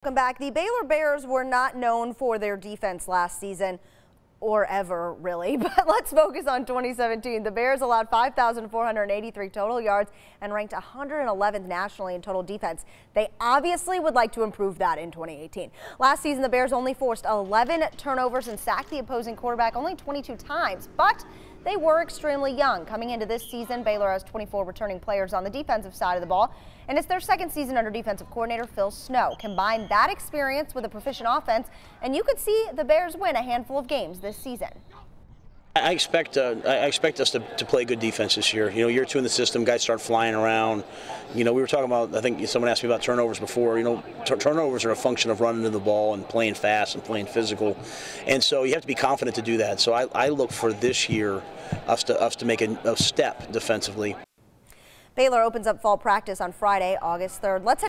Welcome back. The Baylor Bears were not known for their defense last season, or ever really, but let's focus on 2017. The Bears allowed 5,483 total yards and ranked 111th nationally in total defense. They obviously would like to improve that in 2018. Last season, the Bears only forced 11 turnovers and sacked the opposing quarterback only 22 times, but they were extremely young. Coming into this season, Baylor has 24 returning players on the defensive side of the ball, and it's their second season under defensive coordinator Phil Snow. Combine that experience with a proficient offense, and you could see the Bears win a handful of games this season. I expect us to play good defense this year. You know, year two in the system, guys start flying around. You know, we were talking about, I think someone asked me about turnovers before. You know, turnovers are a function of running to the ball and playing fast and playing physical. And so you have to be confident to do that. So I look for this year us to make a step defensively. Baylor opens up fall practice on Friday, August 3rd. Let's